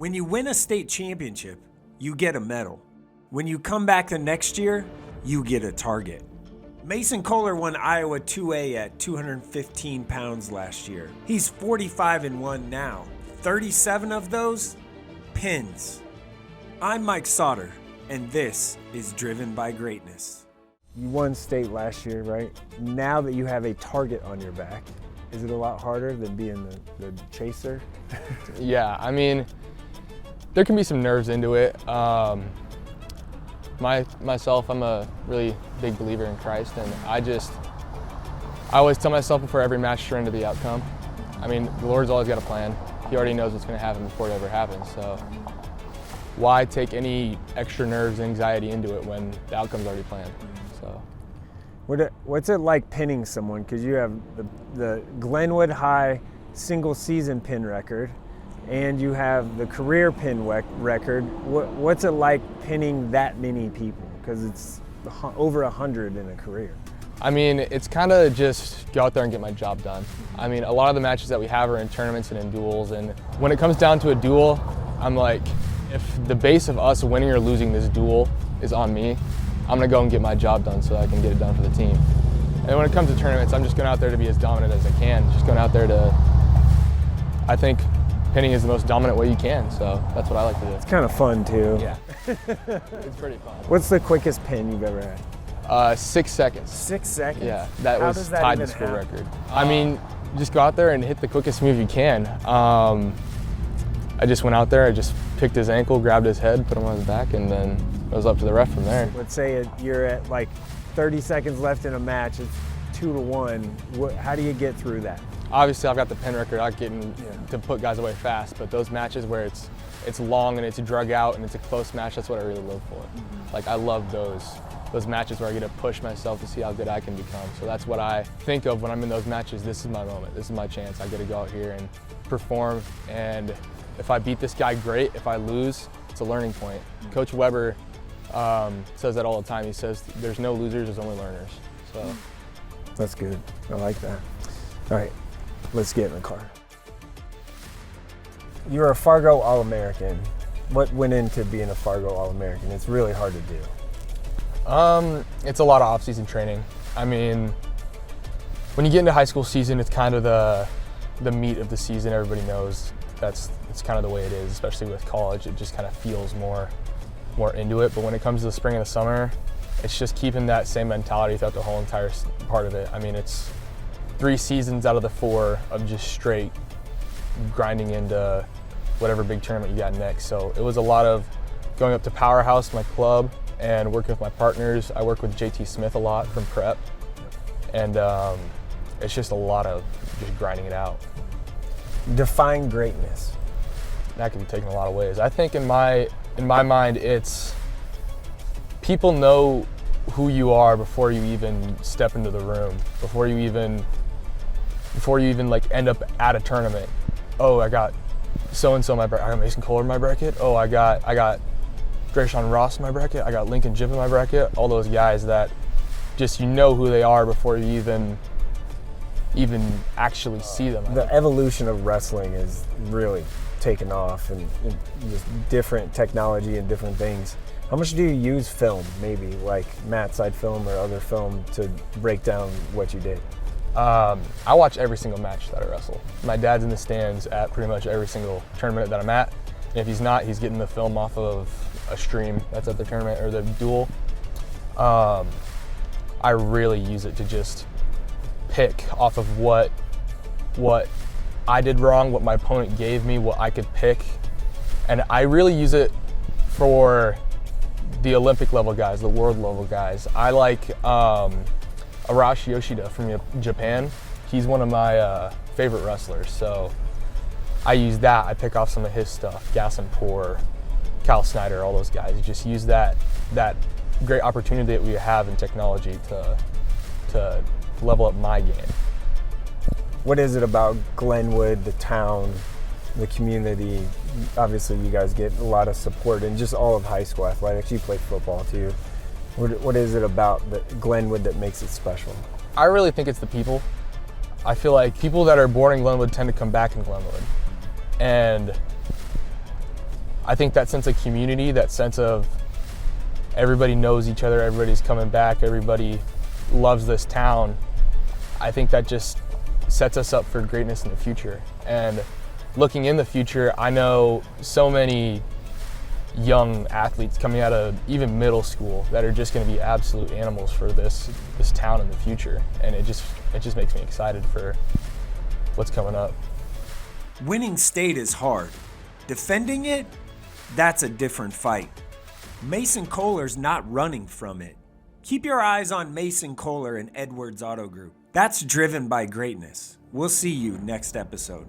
When you win a state championship, you get a medal. When you come back the next year, you get a target. Mason Koehler won Iowa 2A at 215 pounds last year. He's 45-1 now. 37 of those, pins. I'm Mike Sautter, and this is Driven by Greatness. You won state last year, right? Now that you have a target on your back, is it a lot harder than being the chaser? Yeah, I mean, there can be some nerves into it. Myself, I'm a really big believer in Christ, and I always tell myself before every match, surrender the outcome. I mean, the Lord's always got a plan. He already knows what's going to happen before it ever happens, so why take any extra nerves, anxiety into it when the outcome's already planned? So, what's it like pinning someone? Because you have the Glenwood High single season pin record, and you have the career pin record. What's it like pinning that many people? Because it's over 100 in a career. I mean, it's kind of just go out there and get my job done. I mean, a lot of the matches that we have are in tournaments and in duels, and when it comes down to a duel, I'm like, if the base of us winning or losing this duel is on me, I'm gonna go and get my job done so I can get it done for the team. And when it comes to tournaments, I'm just going out there to be as dominant as I can. Just going out there to, I think pinning is the most dominant way you can, so that's what I like to do. It's kind of fun too. Yeah, it's pretty fun. What's the quickest pin you've ever had? 6 seconds. 6 seconds? Yeah, that How was does that tied even to school happen? record. I mean, just go out there and hit the quickest move you can. I just went out there, I just picked his ankle, grabbed his head, put him on his back, and then it was up to the ref from there. Let's say you're at like 30 seconds left in a match, it's 2-1. How do you get through that? Obviously, I've got the pin record, not getting to put guys away fast, but those matches where it's long and it's drug out and it's a close match, that's what I really live for. Like, I love those matches where I get to push myself to see how good I can become. So that's what I think of when I'm in those matches. This is my moment. This is my chance. I get to go out here and perform. And if I beat this guy, great. If I lose, it's a learning point. Coach Weber says that all the time. He says, there's no losers, there's only learners. So that's good. I like that. All right, let's get in the car. You're a Fargo All-American. What went into being a Fargo All-American? It's really hard to do. It's a lot of off-season training. I mean, when you get into high school season, it's kind of the meat of the season. Everybody knows it's kind of the way it is, especially with college. It just kind of feels more into it. But when it comes to the spring and the summer, it's just keeping that same mentality throughout the whole entire part of it. I mean, it's 3 seasons out of the 4 of just straight grinding into whatever big tournament you got next. So it was a lot of going up to Powerhouse, my club, and working with my partners. I work with JT Smith a lot from prep, and it's just a lot of just grinding it out. Define greatness. That can be taken a lot of ways. I think in my mind, it's people know who you are before you even step into the room, before you even like end up at a tournament. Oh, I got so-and-so in my bracket. I got Mason Koehler in my bracket. Oh, I got Drayshawn Ross in my bracket. I got Lincoln Jip in my bracket. All those guys that just, you know who they are before you even actually see them. The evolution of wrestling is really taken off, and just different technology and different things. How much do you use film, maybe like Matt side film or other film, to break down what you did? I watch every single match that I wrestle. My dad's in the stands at pretty much every single tournament that I'm at. And if he's not, he's getting the film off of a stream that's at the tournament or the duel. I really use it to just pick off of what I did wrong, what my opponent gave me, what I could pick. And I really use it for the Olympic level guys, the world level guys. I like Arashi Yoshida from Japan. He's one of my favorite wrestlers, so I use that. I pick off some of his stuff, Gassenpour, Kyle Snyder, all those guys. You just use that great opportunity that we have in technology to level up my game. What is it about Glenwood, the town, the community? Obviously, you guys get a lot of support in just all of high school athletics. You play football too. What is it about Glenwood that makes it special? I really think it's the people. I feel like people that are born in Glenwood tend to come back in Glenwood. And I think that sense of community, that sense of everybody knows each other, everybody's coming back, everybody loves this town, I think that just sets us up for greatness in the future. And looking in the future, I know so many young athletes coming out of even middle school that are just going to be absolute animals for this town in the future. And it just makes me excited for what's coming up. Winning state is hard. Defending it, that's a different fight. Mason Koehler's not running from it. Keep your eyes on Mason Koehler and Edwards Auto Group. That's driven by greatness. We'll see you next episode.